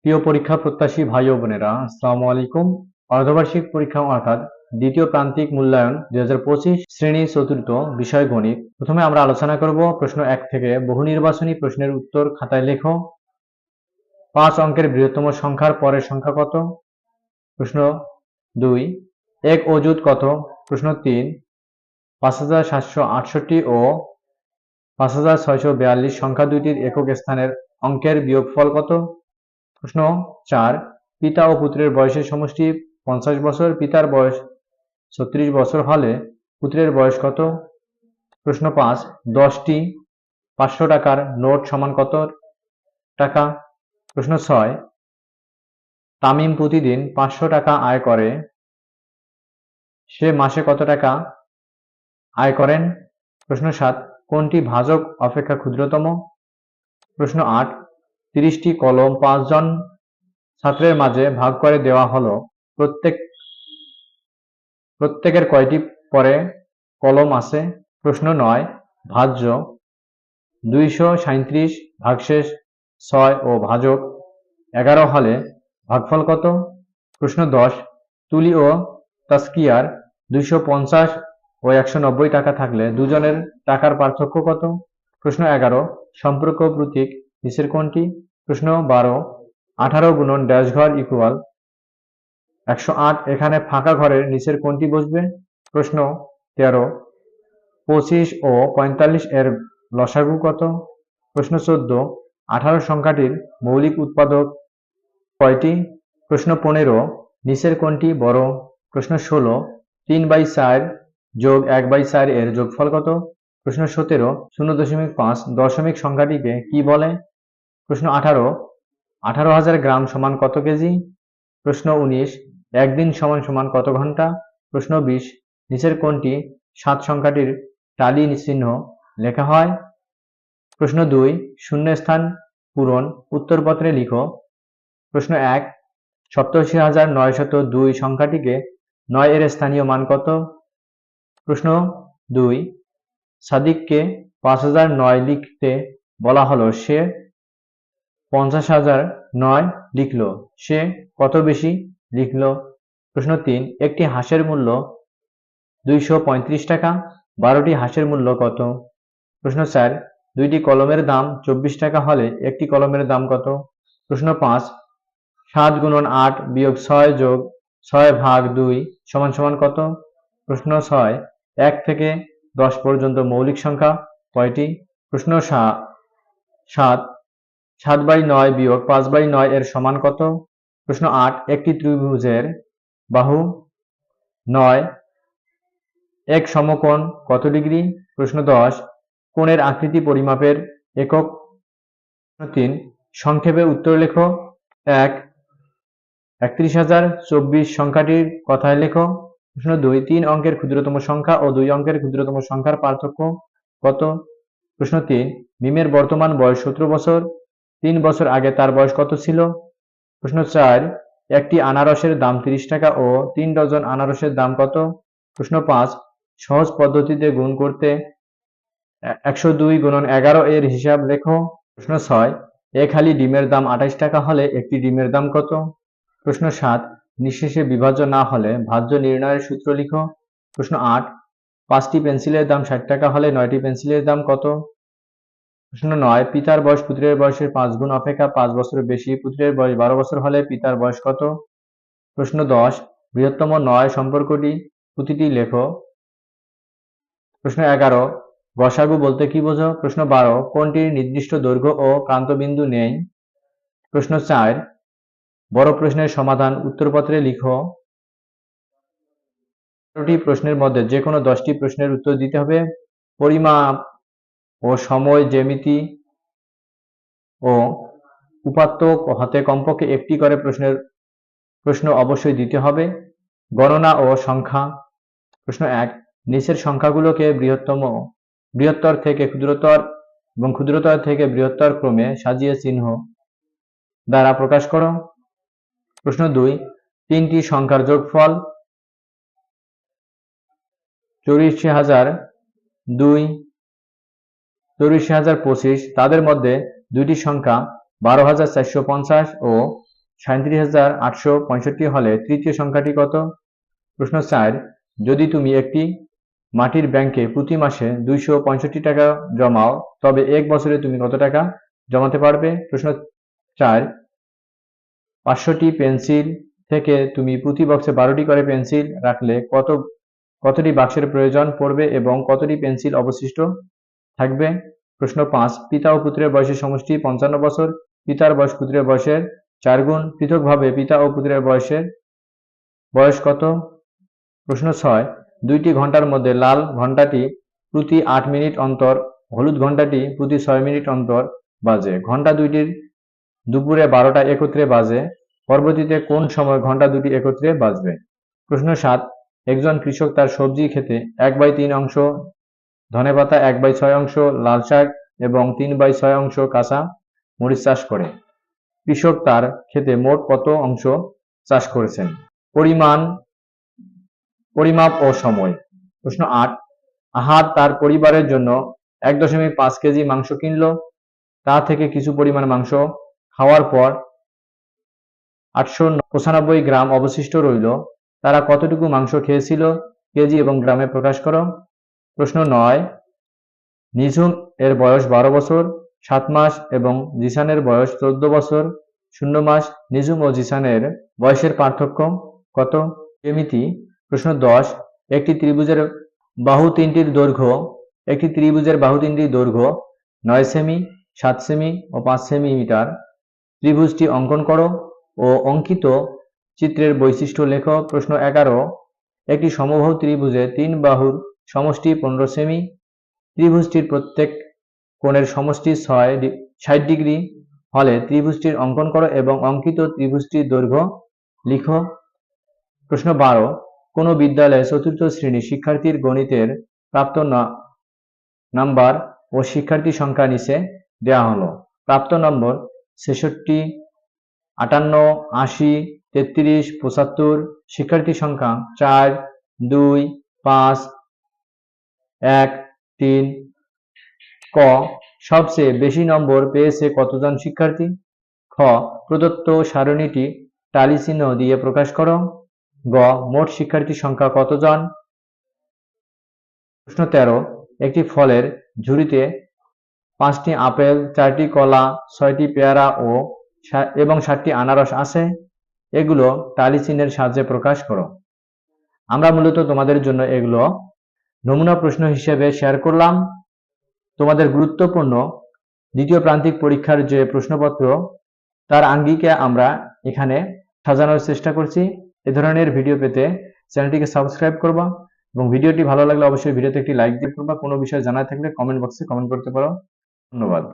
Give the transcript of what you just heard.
প্রিয় পরীক্ষা প্রত্যাশী ভাই ও বোনেরা, আসসালামু আলাইকুম। অর্ধবার্ষিক পরীক্ষা অর্থাৎ দ্বিতীয় প্রান্তিক মূল্যায়ন 2025 শ্রেণী চতুর্থ, বিষয় গণিত। প্রথমে আমরা আলোচনা করব প্রশ্ন 1 থেকে। বহু নির্বাচনী প্রশ্নের উত্তর খাতায় লেখো। 5 অঙ্কের বৃহত্তম সংখ্যার পরের সংখ্যা কত? প্রশ্ন 2। 1 অযুত কত? প্রশ্ন 3। 5768 ও 5642 সংখ্যা দুইটির একক স্থানের অঙ্কের বিয়োগফল কত? প্রশ্ন 4। পিতা ও পুত্রের বয়সের সমষ্টি 50 বছর, পিতার বয়স 36 বছর হলে পুত্রের বয়স কত? প্রশ্ন 5। 10টি 500 টাকার নোট সমান কত টাকা? প্রশ্ন 6। তামিম প্রতিদিন 500 টাকা আয় করে, সে মাসে কত টাকা আয় করেন? প্রশ্ন 7। কোনটি ভাজক অপেক্ষা ক্ষুদ্রতম? প্রশ্ন 8। 30টি কলম 5 জন ছাত্রের মাঝে ভাগ করে দেওয়া হলো, প্রত্যেকের কয়টি পরে কলম আছে? প্রশ্ন 9। ভাজ্য 237 ভাগশেষ 6 ও ভাজক 11 হলে ভাগফল কত? প্রশ্ন 10। তুলি ও তাসকিয়ার 250 ও 190 টাকা থাকলে দুজনের টাকার পার্থক্য কত? প্রশ্ন 11। সম্পর্ক প্রতীক নিচের কোনটি? প্রশ্ন 12। 18 গুণন ড্যাশ ঘর ইকুয়াল 108, এখানে ফাঁকা ঘরের নিচের কোনটি বসবে? প্রশ্ন 13। 25 ও 45 এর লসাগু কত? প্রশ্ন 14। 18 সংখ্যাটির মৌলিক উৎপাদক কয়টি? প্রশ্ন 15। নিচের কোনটি বড়? প্রশ্ন 16। 3/4 যোগ 1/4 এর যোগফল কত? প্রশ্ন 17। 0.5 দশমিক সংখ্যাটিকে কি বলে? প্রশ্ন 18। 18,000 গ্রাম সমান কত কেজি? প্রশ্ন 19। একদিন সমান সমান কত ঘন্টা? প্রশ্ন 20। নিচের কোনটি 7 সংখ্যাটির টালি চিহ্ন লেখা হয়? প্রশ্ন 2। শূন্যস্থান পূরণ উত্তরপত্রে লিখো। প্রশ্ন 1। 87,902 সংখ্যাটিকে 9 এর স্থানীয় মান কত? প্রশ্ন 2। সাদিককে 5009 লিখতে বলা হলো, সে 50,009 লিখল, সে কত বেশি লিখল? প্রশ্ন 3। একটি হাঁসের মূল্য 235 টাকা, 12টি হাঁসের মূল্য কত? প্রশ্ন 4। দুইটি কলমের দাম 24 টাকা হলে একটি কলমের দাম কত? প্রশ্ন 5। 7 গুণন 8 বিয়োগ 6 যোগ 6 ভাগ 2 সমান সমান কত? প্রশ্ন 6। 1 থেকে 10 পর্যন্ত মৌলিক সংখ্যা কয়টি? প্রশ্ন 7। 7/9 বিয়োগ 5/9 এর সমান কত? প্রশ্ন 8। একটি ত্রিভুজের বাহু 9, এক সমকোণ কত ডিগ্রি? প্রশ্ন 10। কোণের আকৃতি পরিমাপের একক? প্রশ্ন 3। সংক্ষেপে উত্তর লেখো। 1। 31,024 সংখ্যাটির কথায় লেখো। প্রশ্ন 2। 3 অঙ্কের ক্ষুদ্রতম সংখ্যা ও 2 অঙ্কের ক্ষুদ্রতম সংখ্যার পার্থক্য কত? প্রশ্ন 3। মিমের বর্তমান বয়স 17 বছর, 3 বছর আগে তার বয়স কত ছিল? প্রশ্ন 4। একটি আনারসের দাম 30 টাকা ও 3 ডজন আনারসের দাম কত? প্রশ্ন 5। সহজ পদ্ধতিতে গুণ করতে 102 গুণন 11 এর হিসাব লেখো। প্রশ্ন 6। এক হালি ডিমের দাম 28 টাকা হলে একটি ডিমের দাম কত? প্রশ্ন 7। নিঃশেষে বিভাজ্য না হলে ভাজ্য নির্ণয়ের সূত্র লিখো। প্রশ্ন 8। 5টি পেন্সিলের দাম 60 টাকা হলে 9টি পেন্সিলের দাম কত? প্রশ্ন 9। পিতার বয়স পুত্রের বয়সের 5 গুণ অপেক্ষা 5 বছর বেশি, পুত্রের বয়স 12 বছর হলে পিতার বয়স কত? প্রশ্ন 10। বৃহত্তম 9 সম্পর্কটি প্রতিটি লেখো। প্রশ্ন 11। গসাগু বলতে কি বোঝো? প্রশ্ন 12। কোনটির নির্দিষ্ট দৈর্ঘ্য ও প্রান্তবিন্দু নেই? প্রশ্ন 4। বড় প্রশ্নের সমাধান উত্তরপত্রে লিখো। 12টি প্রশ্নের মধ্যে যে কোনো 10টি প্রশ্নের উত্তর দিতে হবে। পরিমাপ ও সময়, জ্যামিতি ও উপাত্ত হতে কমপক্ষে একটি করে প্রশ্ন অবশ্যই দিতে হবে। গণনা ও সংখ্যা। প্রশ্ন 1। নিচের সংখ্যাগুলোকে বৃহত্তর থেকে ক্ষুদ্রতর এবং ক্ষুদ্রতর থেকে বৃহত্তর ক্রমে সাজিয়ে চিহ্ন দ্বারা প্রকাশ করো। প্রশ্ন 2। 3টি সংখ্যার যোগফল 84,002, 84,025, তাদের মধ্যে দুইটি সংখ্যা 12,450 ও 37,865 হলে তৃতীয় সংখ্যাটি কত? প্রশ্ন 4, যদি তুমি একটি মাটির ব্যাংকে প্রতি মাসে 265 টাকা জমাও তবে এক বছরে তুমি কত টাকা জমাতে পারবে? প্রশ্ন 4, 500টি পেন্সিল থেকে তুমি প্রতি বক্সে 12টি করে পেন্সিল রাখলে কতটি বাক্সের প্রয়োজন পড়বে এবং কতটি পেন্সিল অবশিষ্ট থাকবে? প্রশ্ন 5, পিতা ও পুত্রের বয়সের সমষ্টি 55 বছর, পিতার বয়স পুত্রের বয়সের 4 গুণ, পৃথকভাবে পিতা ও পুত্রের বয়স কত? প্রশ্ন 6, দুইটি ঘন্টার মধ্যে লাল ঘন্টাটি প্রতি 8 মিনিট অন্তর, হলুদ ঘন্টাটি প্রতি 6 মিনিট অন্তর বাজে। ঘন্টা দুইটির দুপুরে 12টা একত্রে বাজে, পরবর্তীতে কোন সময় ঘন্টা দুটি একত্রে বাজবে? প্রশ্ন 7, একজন কৃষক তার সবজি ক্ষেতে 1/3 অংশ ধনেপাতা, 1/6 অংশ লাল শাক এবং 3/6 অংশ কাঁচা মরিচ চাষ করে। কৃষক তার ক্ষেতে মোট কত অংশ চাষ করেছেন? পরিমাপ ও সময়। প্রশ্ন 8, আহাদ তার পরিবারের জন্য 1.5 কেজি মাংস কিনল, তা থেকে কিছু পরিমাণ মাংস খাওয়ার পর 895 গ্রাম অবশিষ্ট রইল, তারা কতটুকু মাংস খেয়েছিল? কেজি এবং গ্রামে প্রকাশ করো। প্রশ্ন 9, নিঝুম এর বয়স 12 বছর 7 মাস এবং জিসানের বয়স 14 বছর 0 মাস, নিঝুম ও জিসানের বয়সের পার্থক্য কত? জ্যামিতি। প্রশ্ন 10, একটি ত্রিভুজের বাহু তিনটির দৈর্ঘ্য 9 সেমি, 7 সেমি ও 5 সেমিমিটার। ত্রিভুজটি অঙ্কন করো ও অঙ্কিত চিত্রের বৈশিষ্ট্য লেখো। প্রশ্ন 11, একটি সমবাহু ত্রিভুজে 3 বাহুর সমষ্টি 15 সেমি, ত্রিভুজটির প্রত্যেক কোণের সমষ্টি 60 ডিগ্রি হলে ত্রিভুজটির অঙ্কন করো এবং অঙ্কিত ত্রিভুজটির দৈর্ঘ্য লিখো। প্রশ্ন 12, কোন বিদ্যালয়ে চতুর্থ শ্রেণীর শিক্ষার্থীর গণিতের প্রাপ্ত নাম্বার ও শিক্ষার্থী সংখ্যা নিচে দেওয়া হলো। প্রাপ্ত নম্বর 66, 58, 80, 33, 75, শিক্ষার্থী সংখ্যা 4, 2, 5, 1, 3। ক, সবচেয়ে বেশি নম্বর পেয়েছে কতজন শিক্ষার্থী? খ, প্রদত্ত সারণীটি টালি চিহ্ন দিয়ে প্রকাশ করো। গ, মোট শিক্ষার্থী সংখ্যা কতজন? প্রশ্ন 13, একটি ফলের ঝুড়িতে 5টি আপেল, 4টি কলা, 6টি পেয়ারা এবং 7টি আনারস আছে, এগুলো টালি চিহ্নের সাহায্যে প্রকাশ করো। আমরা মূলত তোমাদের জন্য এগুলো নমুনা প্রশ্ন হিসেবে শেয়ার করলাম। তোমাদের গুরুত্বপূর্ণ দ্বিতীয় প্রান্তিক পরীক্ষার যে প্রশ্নপত্র তার আঙ্গিকে আমরা এখানে সাজানোর চেষ্টা করছি। এ ধরনের ভিডিও পেতে চ্যানেলটিকে সাবস্ক্রাইব করবা এবং ভিডিওটি ভালো লাগলে অবশ্যই ভিডিওতে একটি লাইক দিয়ে করবা। কোনো বিষয় জানার থাকলে কমেন্ট বক্সে কমেন্ট করতে পারো। ধন্যবাদ।